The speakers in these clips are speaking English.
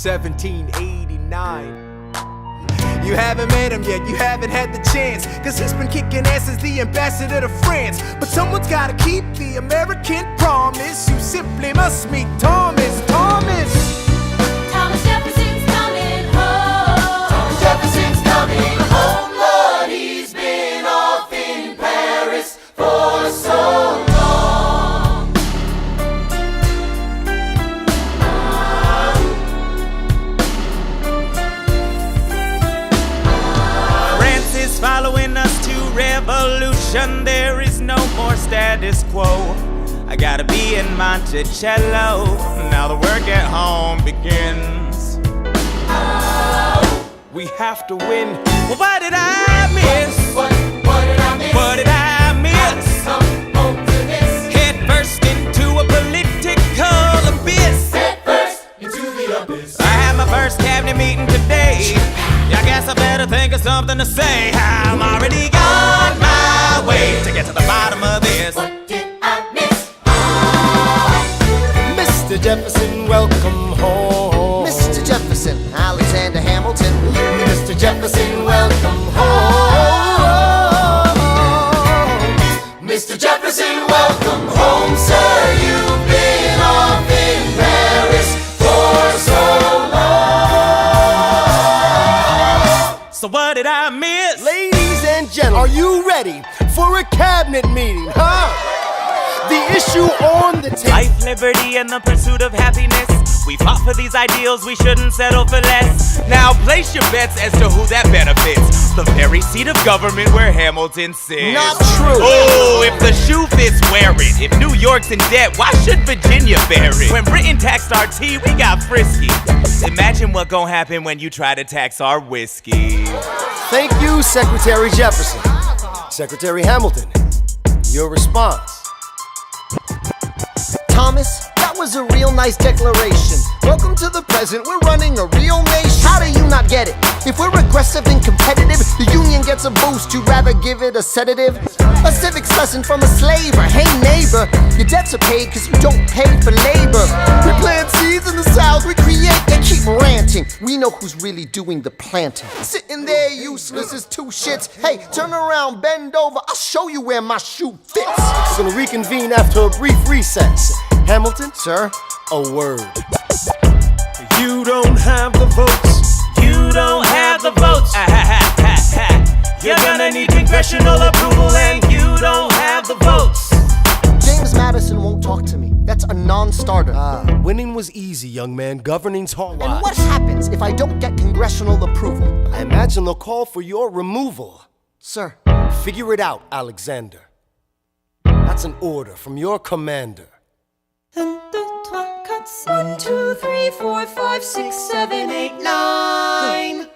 1789. You haven't met him yet, you haven't had the chance, cause he's been kicking ass as the ambassador to France. But someone's gotta keep the American promise. You simply must meet Thomas. Thomas Jefferson's coming home. Thomas Jefferson's coming home, Lord, he's been off in Paris for so long. France is following us to revolution. There is no more status quo. I gotta be in Monticello. Now the work at home begins. We have to win. Well, what did I miss? What did I miss? What did I miss? Come home to this. Head first into a political abyss. Head first into the abyss. I had my first cabinet meeting today. I guess I better think of something to say. I'm already on my way to get to the bottom of this. What did I miss? Mr. Jefferson, welcome home. Mr. Jefferson, Alexander Hamilton. Mr. Jefferson, welcome home. Mr. Jefferson, welcome home, sir. You've been off in Paris for so long. So what did I miss? Ladies and gentlemen, are you ready for a cabinet meeting, huh? The issue on the table. Life, liberty, and the pursuit of happiness. We fought for these ideals, we shouldn't settle for less. Now place your bets as to who that benefits. The very seat of government where Hamilton sits. Not true. Oh, if the shoe fits, wear it. If New York's in debt, why should Virginia bear it? When Britain taxed our tea, we got frisky. Imagine what gon' happen when you try to tax our whiskey. Thank you, Secretary Jefferson. Secretary Hamilton, your response. Thomas, that was a real nice declaration. Welcome to the present, we're running a real nation. How do you not get it? If we're aggressive and competitive, the union gets a boost, you'd rather give it a sedative? A civics lesson from a slaver. Hey neighbor, your debts are paid cause you don't pay for labor. We plant seeds in the south, we create, they keep ranting. We know who's really doing the planting. Sitting there useless as two shits. Hey, turn around, bend over, I'll show you where my shoe fits. We're gonna reconvene after a brief recess. Hamilton, Sir? a word. You don't have the votes. You don't have the votes. You're gonna need congressional approval, and you don't have the votes. James Madison won't talk to me. That's a non-starter. Winning was easy, young man. Governing's hard. And what happens if I don't get congressional approval? I imagine they'll call for your removal. Sir, Figure it out, Alexander. That's an order from your commander. 1, 2, 3, 4, 5, 6, 7, 8, 9.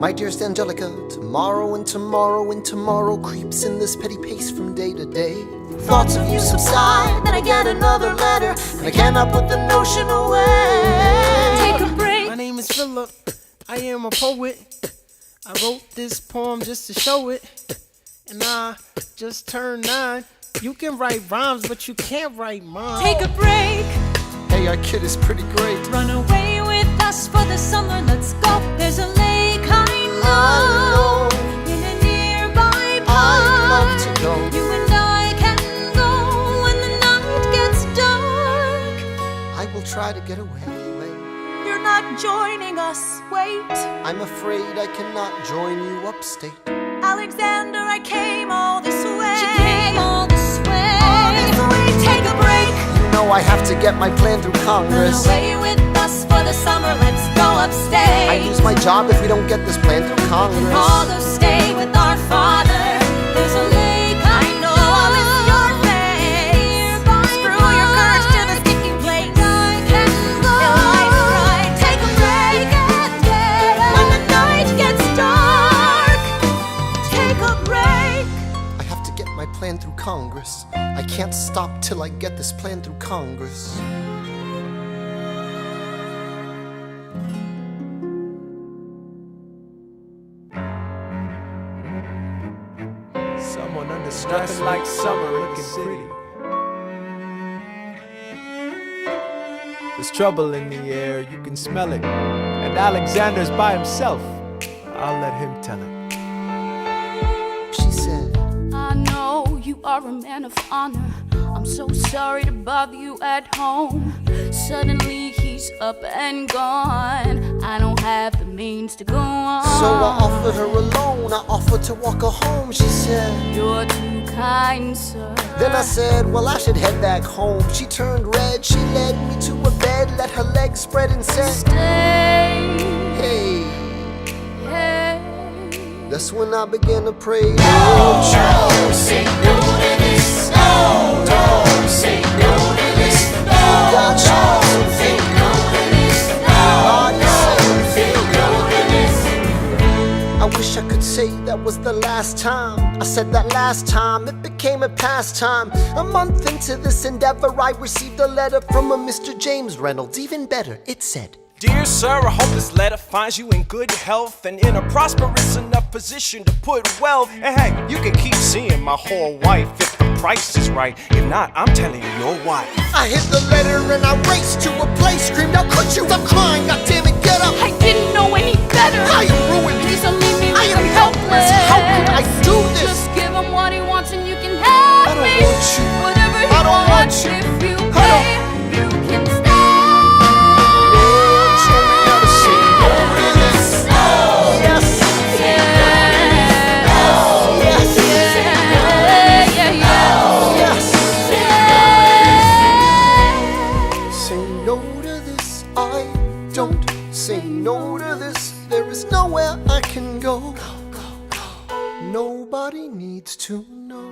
my dearest Angelica, tomorrow and tomorrow and tomorrow creeps in this petty pace from day to day. Thoughts of you subside, then I get another letter, and I cannot put the notion away. Take a break. My name is Philip, I am a poet. I wrote this poem just to show it, and I just turned 9. You can write rhymes, but you can't write mine. Take a break. Hey, our kid is pretty great. Run away with us for the summer, let's go. There's a lake I know in a nearby park. I'd love to go. You and I can go when the night gets dark. I will try to get away. You're not joining us, wait. I'm afraid I cannot join you upstate. Alexander, I came all this way. She came all this way. All this way. Take a break. You know I have to get my plan through Congress. Run away with us for the summer, let's go upstate. I lose my job if we don't get this plan through Congress. All those stay with our father. There's a lake I know. I'll miss your face. Screw your courage to the sticking plate. I can go. Life's right. Take a break and get it. When the night gets dark, take a break. I have to get my plan through Congress. I can't stop till I get this plan through Congress. Someone under stress like summer looking pretty. There's trouble in the air, you can smell it. And Alexander's by himself. I'll let him tell it. She said, I know you are a man of honor. I'm so sorry to bother you at home. Suddenly he's up and gone. I don't have the means to go on. so I offered her a loan. I offered to walk her home. She said, You're too kind, sir. then I said, well, I should head back home. She turned red, she led me to a bed, let her legs spread and said, Stay, hey. hey. That's when I began to pray. Don't say no to this. No, don't say no to this. No, don't say no to this. No, don't say no to this. I wish I could say that was the last time. I said that last time, it became a pastime. A month into this endeavor, I received a letter from a Mr. James Reynolds. Even better, it said, Dear sir, I hope this letter finds you in good health and in a prosperous enough position to put wealth. And hey, you can keep seeing my whole wife if the price is right. If not, I'm telling your wife. I hid the letter and I raced to a place, screamed out, could you stop crying? God damn it, get up! I didn't know any better. I am ruined. Please don't leave me I am helpless. How could I do this? Just give him what he wants and you can have I don't me. want you. Whatever he I don't want wants, you. if you I pay, you can stay. Show me how to say no to this. Yes. Yes. Yes. Say no to this. I don't say no to this. There is nowhere I can go. Nobody needs to know.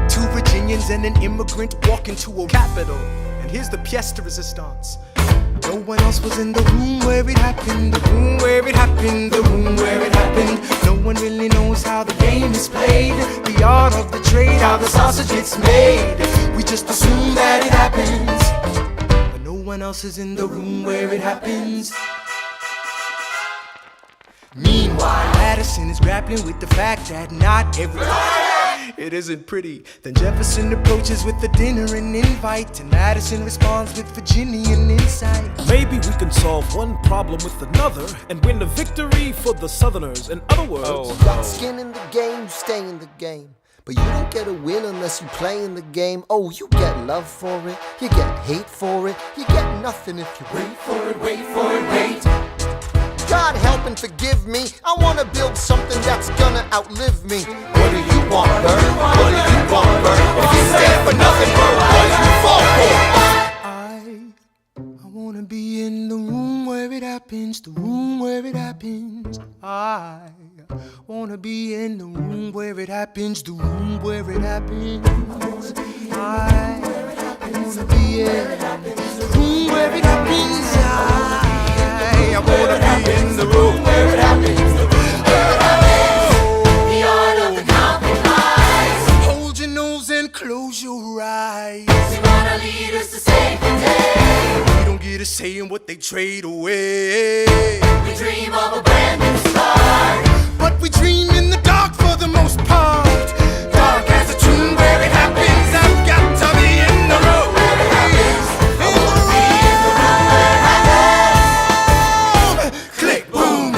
Two Virginians and an immigrant walk into a capital. And here's the pièce de résistance. No one else was in the room where it happened, the room where it happened, the room where it happened. No one really knows how the game is played, the art of the trade, how the sausage gets made. We just assume that it happens, but no one else is in the room where it happens. Meanwhile, Madison is grappling with the fact that not everybody it isn't pretty. Then Jefferson approaches with a dinner and invite, and Madison responds with Virginian insight. Maybe we can solve one problem with another and win a victory for the Southerners. In other words, You got skin in the game, you stay in the game. But you don't get a win unless you play in the game. Oh, you get love for it, you get hate for it, you get nothing if you wait for it, wait for it, wait. God help and forgive me. I wanna build something that's gonna outlive me. What do you want, Bird? What do you want, Bird? If you stand for nothing, Bird, what do you fall for? I wanna be in the room where it happens, the room where it happens. I wanna be in the room where it happens, the room where it happens. I wanna be in the room where it happens. I wanna be in the room where it happens. The art of the compromise. Hold your nose and close your eyes. We want our leaders to save the day. We don't get a say in what they trade away. We dream of a brand new start. But we dream in the dark for the most part. Dark as a tomb where it happens. I've got to be in the room where it happens. I wanna be in the room where it happens. Click, boom.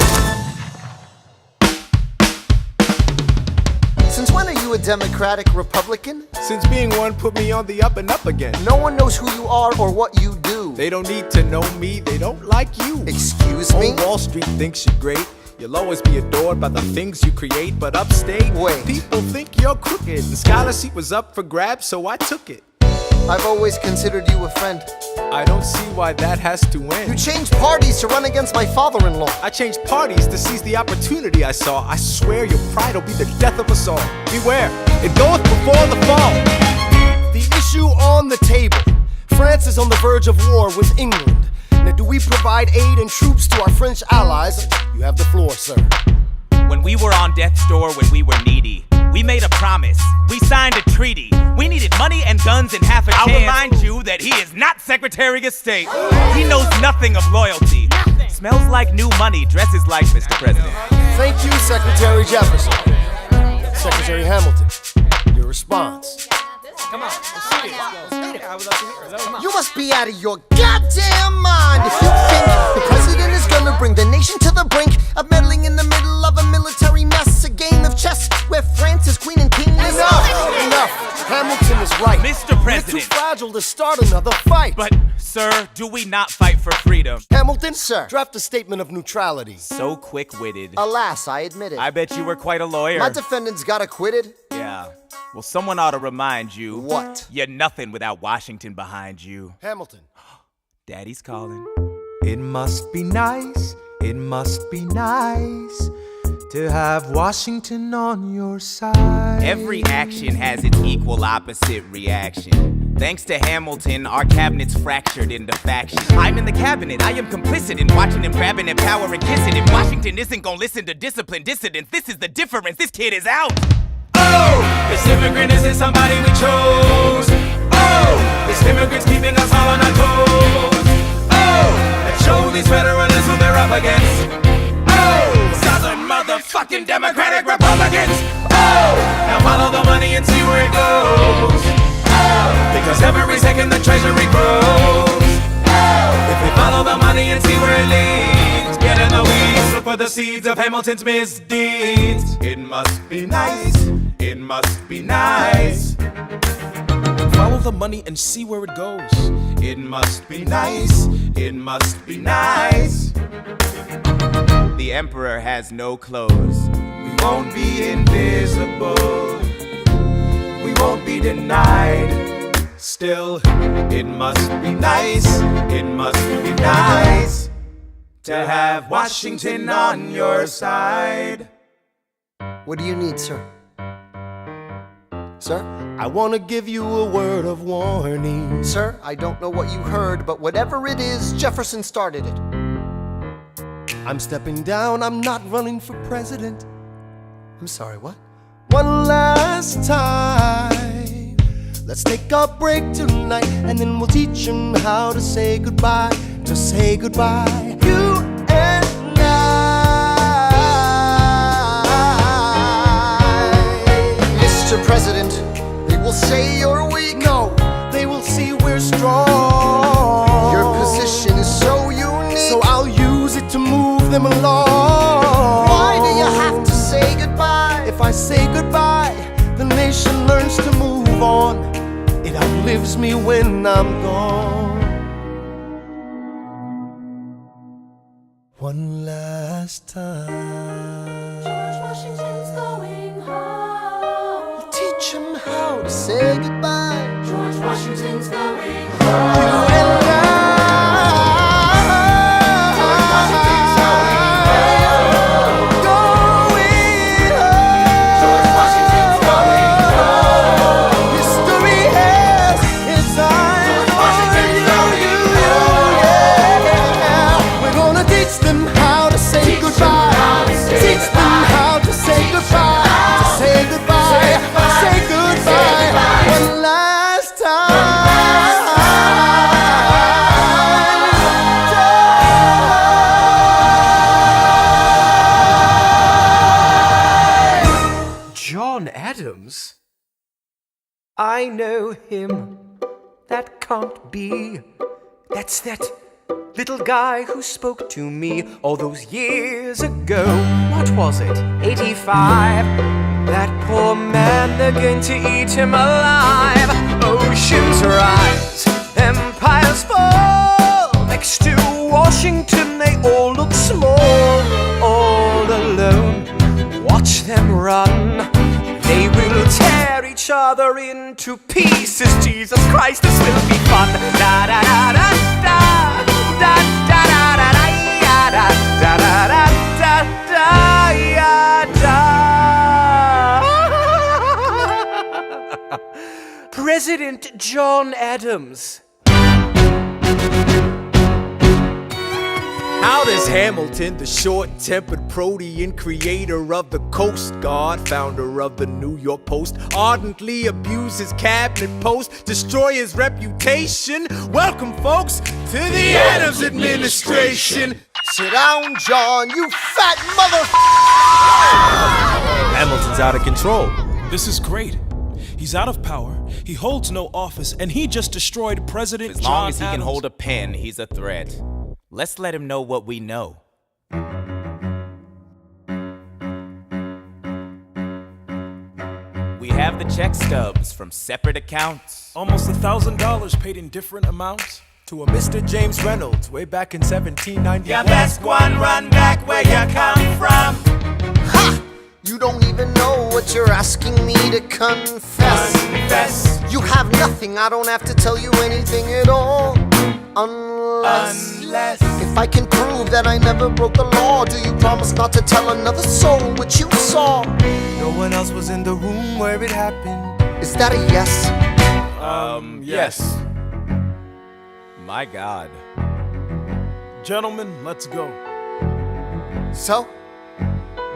Since when are you a Democratic Republican? Since being one put me on the up and up again. No one knows who you are or what you do. They don't need to know me, they don't like you. Excuse me? On Wall Street thinks you're great. You'll always be adored by the things you create, but upstate, Wait. people think you're crooked. The scholarship was up for grabs, so I took it. I've always considered you a friend. I don't see why that has to You end. changed parties to run against my father-in-law. I changed parties to seize the opportunity I saw. I swear your pride will be the death of us all. Beware, it goeth before the fall. The issue on the table. France is on the verge of war with England. Now, do we provide aid and troops to our French allies? You have the floor, sir. When we were on death's door, when we were needy, we made a promise. We signed a treaty. We needed money and guns and half a chance. I'll remind you that he is not Secretary of State. He knows nothing of loyalty. Smells like new money, dresses like Mr. President. Thank you, Secretary Jefferson. Secretary Hamilton, your response. You must be out of your goddamn mind if you think the president is gonna bring the nation to the brink of meddling in the middle of a military mess, a game of chess where France is queen and king is Enough! Hamilton is right. Mr. We're President. too fragile to start another fight. But, sir, do we not fight for freedom? Hamilton, Sir. draft a statement of neutrality. So quick-witted. Alas, I admit it. I bet you were quite a lawyer. My defendants got acquitted. Yeah. Well, someone ought to remind you. What? You're nothing without Washington behind you. Hamilton. Daddy's calling. It must be nice, it must be nice to have Washington on your side. Every action has its equal opposite reaction. Thanks to Hamilton, our cabinet's fractured into factions. I'm in the cabinet, I am complicit in watching him grabbing at power and kissing it. Washington isn't gonna listen to disciplined dissidents. This is the difference, this kid is out. Oh, this immigrant isn't somebody we chose. Oh, this immigrant's keeping us all on our toes. Oh, and show these federalists who they're up against. Oh, Southern motherfucking Democratic Republicans. Oh, now follow the money and see where it goes. Oh, because every second the treasury grows. Oh, if we follow the money and see where it leads, get in the weeds, look for the seeds of Hamilton's misdeeds. It must be nice, it must be nice. Follow the money and see where it goes. It must be nice, it must be nice. The emperor has no clothes. We won't be invisible. We won't be denied. Still, it must be nice, it must be nice to have Washington on your side. What do you need, sir? Sir? I wanna give you a word of warning. Sir, I don't know what you heard, but whatever it is, Jefferson started it. I'm stepping down, I'm not running for president. I'm sorry, what? One last time. Let's take a break tonight, and then we'll teach them how to say goodbye. To say goodbye. You and I. Mr. President, they will say you're weak. No, they will see we're strong. Your position is so unique. So I'll use it to move them along. Why do you have to say goodbye? If I say goodbye, the nation learns to move on. It outlives me when I'm gone. One last time. George Washington's going home. Teach him how to say goodbye. George Washington's going You home. and I. George Washington's going home. Going home. George Washington's going home. History has its eyes George on Washington's going you. home. Yeah. We're gonna teach them how to say Teach them goodbye. how to say Teach them goodbye. how to say Teach them goodbye. how To say goodbye. say goodbye. Say goodbye. Say goodbye. One last time. John Adams? I know him. That can't be. That's that little guy who spoke to me all those years ago. What was it? 85. That poor man, they're going to eat him alive. Oceans rise, empires fall. Next to Washington, they all look small. All alone, watch them run. They will tear each other into pieces. Jesus Christ, this will be fun. Da da da da da da da da da da da da da da da. President John Adams. How does Hamilton, the short-tempered protean creator of the Coast Guard, founder of the New York Post, ardently abuse his cabinet post, destroy his reputation? Welcome, folks, to the Adams administration. Sit down, John, you fat mother. Hamilton's out of control. This is great. He's out of power, he holds no office, and he just destroyed President As long John as he can Adams. hold a pen, he's a threat. Let's let him know what we know. We have the check stubs from separate accounts. Almost $1,000 paid in different amounts. To a Mr. James Reynolds way back in 1790. Your best one, run back where you come from. Ha! You don't even know what you're asking me to confess. Confess. You have nothing, I don't have to tell you anything at all. Unless if I can prove that I never broke the law, do you promise not to tell another soul what you saw? No one else was in the room where it happened. Is that a yes? Yes. My God. Gentlemen, let's go. So?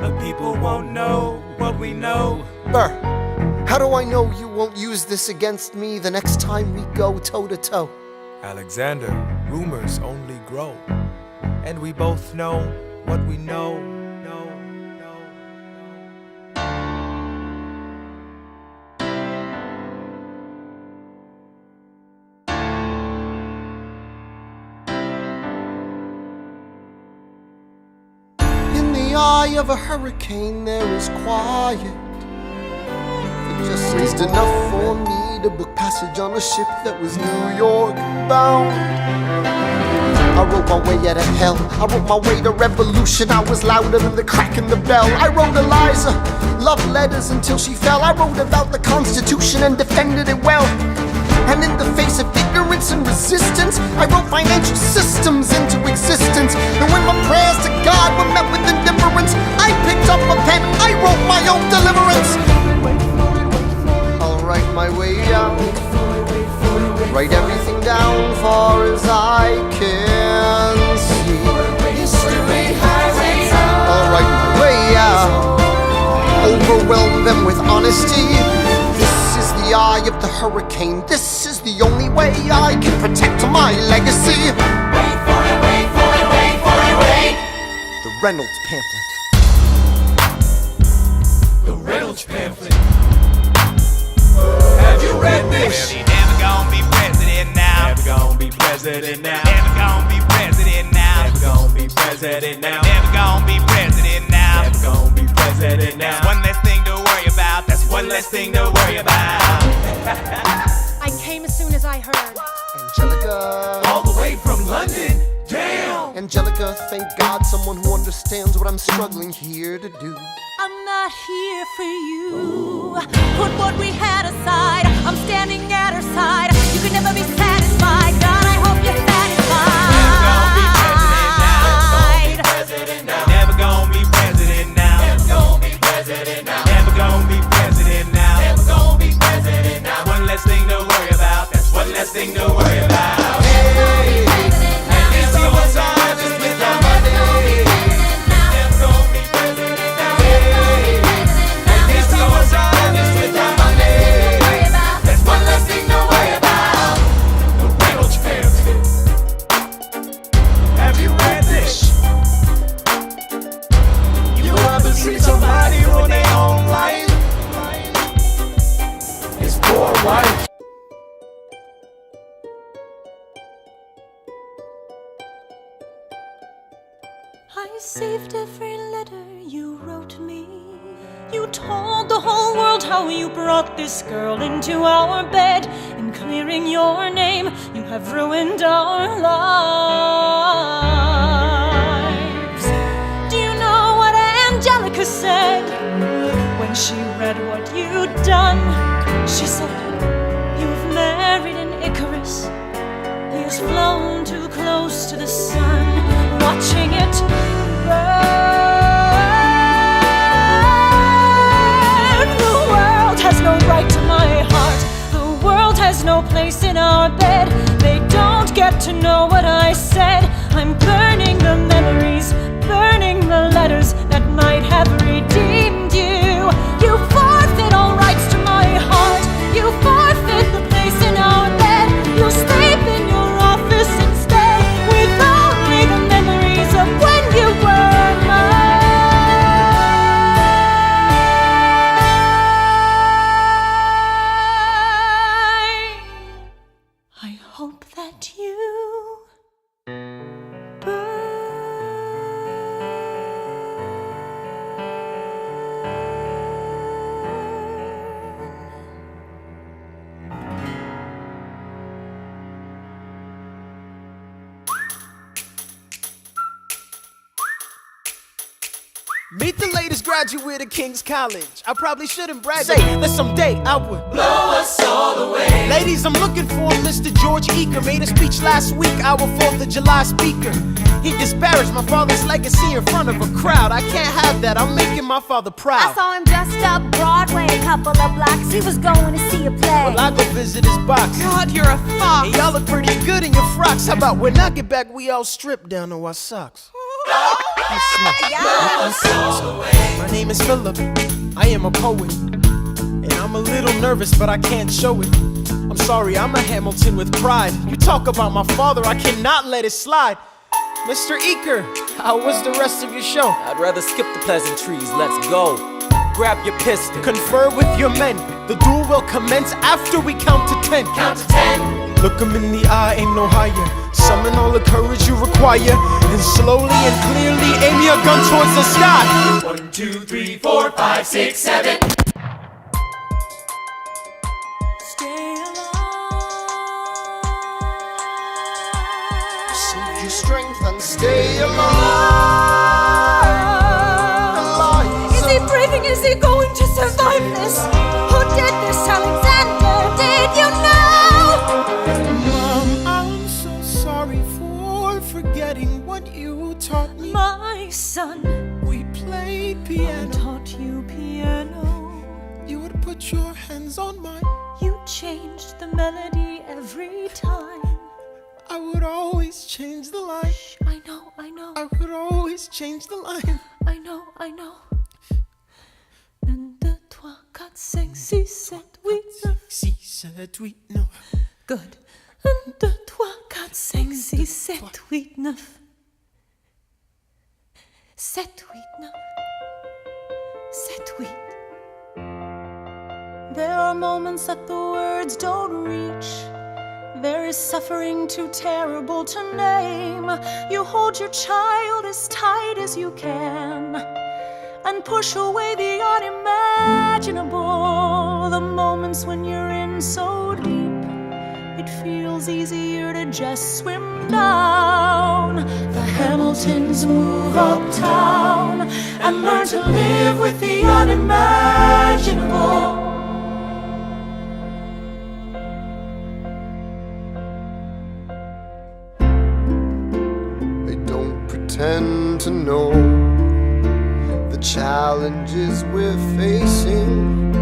The people won't know what we know. Burr, how do I know you won't use this against me the next time we go toe to toe? Alexander, rumors only grow. And we both know what we know. In the eye of a hurricane there is quiet. It just raised enough for me to book passage on a ship that was New York bound. I wrote my way out of hell, I wrote my way to revolution. I was louder than the crack in the bell. I wrote Eliza love letters until she fell. I wrote about the Constitution and defended it well. And in the face of ignorance and resistance, I wrote financial systems into existence. And when my prayers to God were met with indifference, I picked up a pen, I wrote my own deliverance. I'll write my way out, write everything down far as I can see. I'll write my way out, overwhelm them with honesty. This is the eye of the hurricane. This is the only way I can protect my legacy. Wait for it, wait for it, wait for it, wait. The Reynolds pamphlet. The Reynolds pamphlet. Have you read this? Well, he never gonna be president now. Never gonna be president now. Never gonna be president now. Never gonna be president now. Never gonna be president now. Never gonna be president now. That's one less thing to worry about. That's one less thing to worry about. I came as soon as I heard. Angelica. All the way from London. Damn. Angelica, thank God someone who understands what I'm struggling here to do. I'm not here for you. Put what we had aside. I'm standing at her side. You can never be satisfied. God, I hope you're satisfied. Never gonna be president now. Never gonna be president now. Never gonna be president now. Never gonna be president now. One less thing to worry about. That's one less thing to worry about. Hey, At least he was honest with the money. Never gonna be president now. At least he was honest with the money. That's one less thing to worry about. The Reynolds pamphlet. Have you read this? You ever see somebody ruin their own life? His poor wife. I saved every letter you wrote me. You told the whole world how you brought this girl into our bed. In clearing your name, you have ruined our lives. Do you know what Angelica said when she read what you'd done? She said, you've married an Icarus. He has flown too close to the sun, watching it burn. The world has no right to my heart. The world has no place in our bed. They don't get to know what I said. I'm burning the memories, burning the letters that might have redeemed you. You forfeit all rights to my heart. You forfeit the place in our bed. You sleep in your office instead with only the memories of I hope that you Meet the latest graduate of King's College. I probably shouldn't brag, say that someday I would blow us all away. Ladies, I'm looking for Mr. George Eaker. Made a speech last week, our 4th of July speaker. He disparaged my father's legacy in front of a crowd. I can't have that, I'm making my father proud. I saw him just up Broadway, a couple of blocks. He was going to see a play. Well, I go visit his box. God, you're a fox. Hey, y'all look pretty good in your frocks. How about when I get back, we all strip down to our socks? My name is Philip, I am a poet, and I'm a little nervous, but I can't show it. I'm sorry, I'm a Hamilton with pride. You talk about my father, I cannot let it slide. Mr. Eaker, how was the rest of your show? I'd rather skip the pleasantries, let's go. Grab your pistol. Confer with your men, the duel will commence after we count to 10. Count to 10. Look 'em in the eye, ain't no higher. Summon all the courage you require, and slowly and clearly aim your gun towards the sky. 1, 2, 3, 4, 5, 6, 7. Stay alive. Save your strength and stay alive. Is he breathing? Is he going to survive this? Who did this, Alexander? Did you know? Mom, I'm so sorry for forgetting what you taught me. My son, We played I piano. taught you piano. You would put your hands on mine. You changed the melody every time. I would always change the line. Shh, I know. I would always change the line. I know. 1, 2, 3, 4, 5, 6, 7, 8, 9. 6, 7, 8, 9. Good. 1, 2, 3, 4, 5, 6, 7, 8, 9. 7, 8, 9. 7, 8. There are moments that the words don't reach. There is suffering too terrible to name. You hold your child as tight as you can and push away the unimaginable. The moments when you're in so deep, it feels easier to just swim down. The Hamiltons move uptown and learn to live with the unimaginable. They don't pretend to know the challenges we're facing.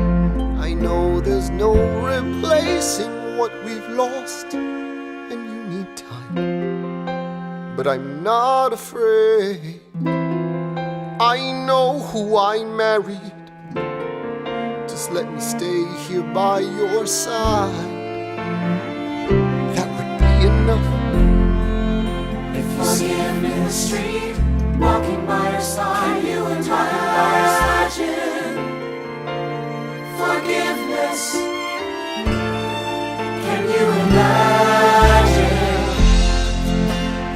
I know there's no replacing what we've lost, and you need time. But I'm not afraid. I know who I married. Just let me stay here by your side. That would be enough. If you see him in the street, walking by your side, you and I imagine forgiveness. Can you imagine?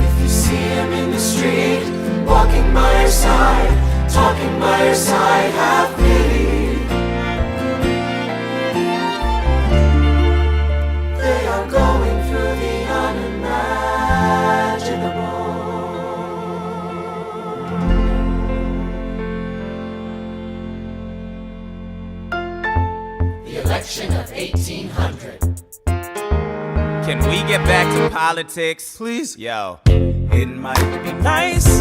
If you see him in the street, walking by your side, talking by your side, have pity. They are going through the unimaginable. The election of 1800. Can we get back to politics? Please? Yo, it might be nice,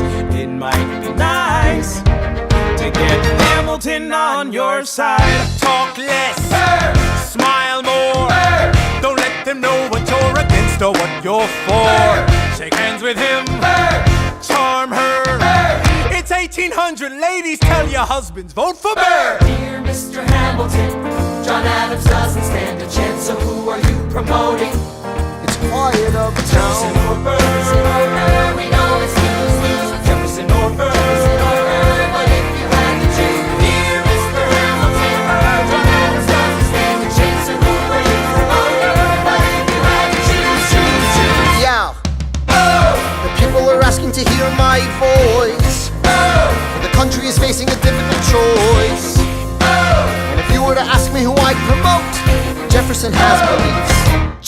to get Hamilton on your side. Talk less, smile more. Don't let them know what you're against or what you're for. Shake hands with him, charm her. It's 1800, ladies, tell your husbands, vote for Burr. Dear Mr. Hamilton, John Adams doesn't stand a chance, so who are you promoting? It's quiet uptown. Jefferson or Burr? We know it's lose-lose. Jefferson or Burr? But if you had to choose, dear Mr. Hamilton, John Adams doesn't stand a chance, so who are you promoting? But if you had to choose,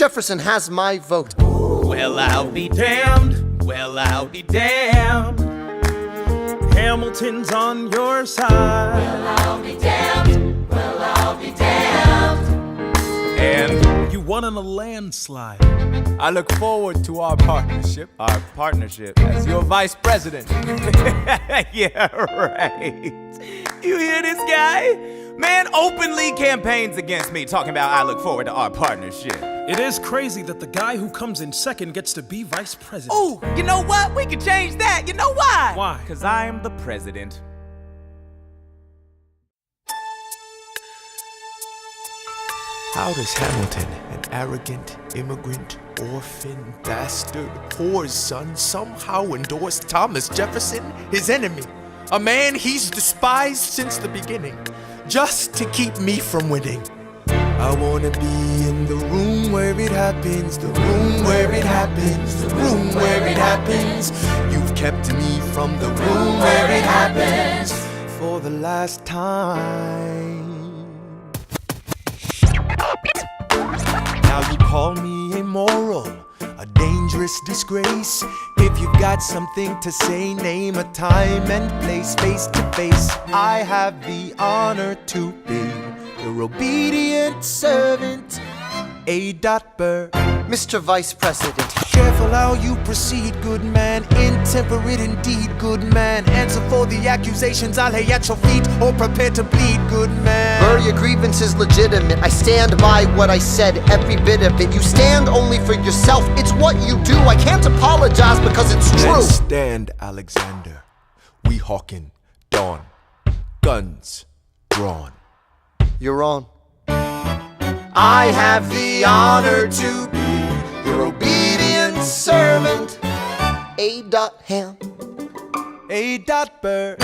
Jefferson has my vote. Well, I'll be damned. Well, I'll be damned. Hamilton's on your side. Well, I'll be damned. Well, I'll be damned. And You won on a landslide. I look forward to our partnership. our partnership. As your vice president. Yeah, right. You hear this guy? Man openly campaigns against me, talking about I look forward to our partnership. It is crazy that the guy who comes in second gets to be vice president. Ooh, you know what? We can change that. You know why? Why? Because I am the president. How does Hamilton, an arrogant immigrant, orphan, bastard, whore's son, somehow endorse Thomas Jefferson, his enemy? A man he's despised since the beginning, just to keep me from winning. I wanna be in the room where it happens, the room where it happens, the room where it happens. You've kept me from the room where it happens for the last time. Now you call me immoral, a dangerous disgrace. If you've got something to say, name a time and place, face to face. I have the honor to be your obedient servant, A. Burr. Mr. Vice President, Careful how you proceed, good man. Intemperate indeed, good man. Answer for the accusations I lay at your feet, or prepare to bleed, good man. Burr, your grievance is legitimate. I stand by what I said, every bit of it. You stand only for yourself, it's what you do. I can't apologize because it's true. Let's stand, Alexander. We hawking dawn, guns drawn. You're on. I have the honor to be your obedient servant, A. Ham. A. Burr.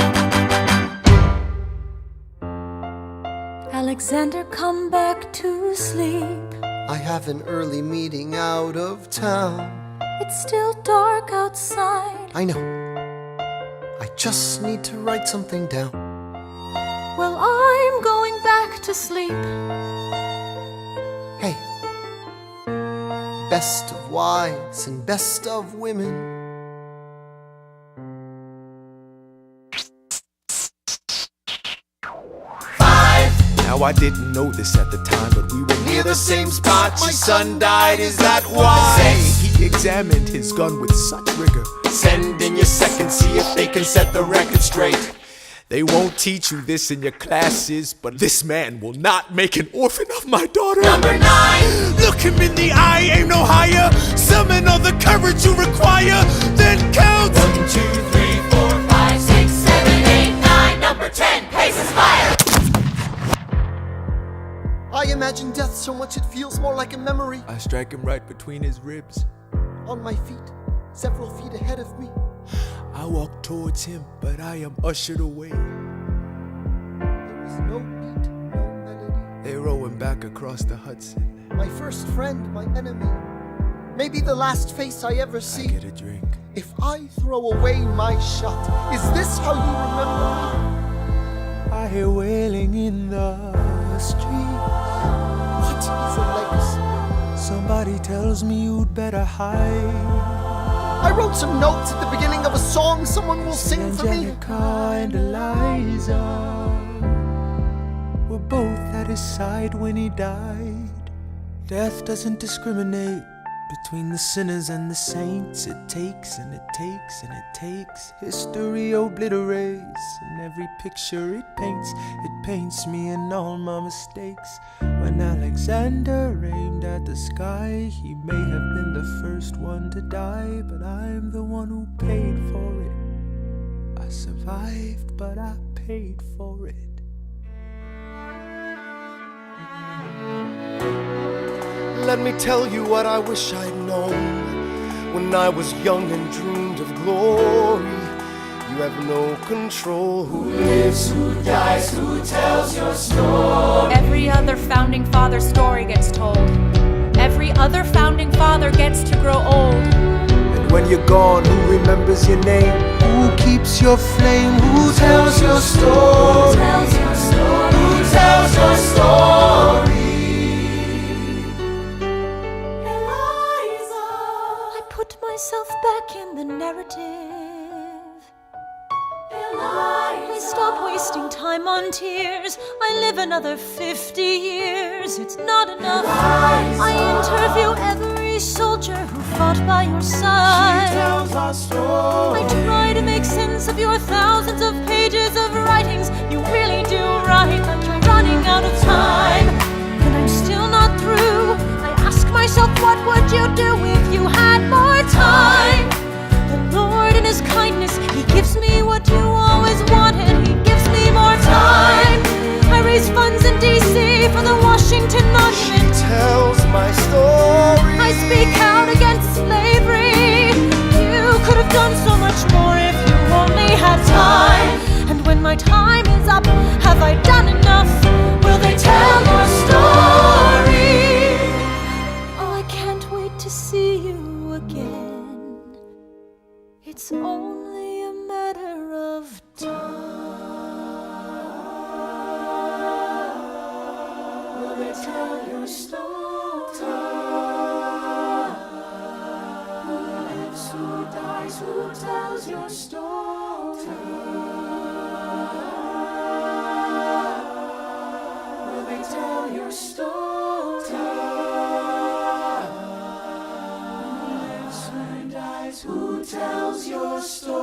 Alexander, come back to sleep. I have an early meeting out of town. It's still dark outside. I know. I just need to write something down. Well, I'm going back to sleep. Hey, best of wives and best of women. Now I didn't know this at the time, but we were near the same spot. My son died, is that why? He examined his gun with such rigor. Send in your second, see if they can set the record straight. They won't teach you this in your classes, but this man will not make an orphan of my daughter. Number 9. Look him in the eye, aim no higher. Summon all the courage you require, then count. 1, 2, 3, 4, 5, 6, 7, 8, 9. Number 10. Paces fire. I imagine death so much it feels more like a memory. I strike him right between his ribs. On my feet, several feet ahead of me. I walk towards him, but I am ushered away. There is no beat, no melody. They row him back across the Hudson. My first friend, my enemy. Maybe the last face I ever I see. get a drink. If I throw away my shot, is this how you remember I hear wailing in the street. me? What is a legacy? Somebody tells me you'd better hide. I wrote some notes at the beginning of a song someone will sing for me. Angelica and Eliza were both at his side when he died. Death doesn't discriminate between the sinners and the saints. It takes and it takes and it takes. History obliterates, and every picture it paints me and all my mistakes. When Alexander aimed at the sky, he may have been the first one to die, but I'm the one who paid for it. I survived, but I paid for it. Let me tell you what I wish I'd known when I was young and dreamed of glory. You have no control. Who lives, who dies, who tells your story? Every other founding father story gets told. Every other founding father gets to grow old. And when you're gone, who remembers your name? Who keeps your flame? Who tells your story? Who tells your story? Who tells your story? myself back in the narrative. Please stop wasting time on tears. I live another 50 years. It's not enough. I interview every soldier who fought by your side. She tells our story. I try to make sense of your thousands of pages of writings. You really do write like you're running out of time. And I'm still not through. I ask myself, what would you do if you had more time? The Lord in His kindness, He gives me what you always wanted. He gives me more time. I raise funds in D.C. for the Washington Monument. She tells my story. I speak out against slavery. You could have done so much more if you only had time. And when my time is up, have I done enough? Will they tell your story? Oh, I can't wait to see you again. It's only a matter of time. Will they tell your story? Who lives, who dies, who tells your story? Will they tell your story? Who lives, who dies, who tells your story?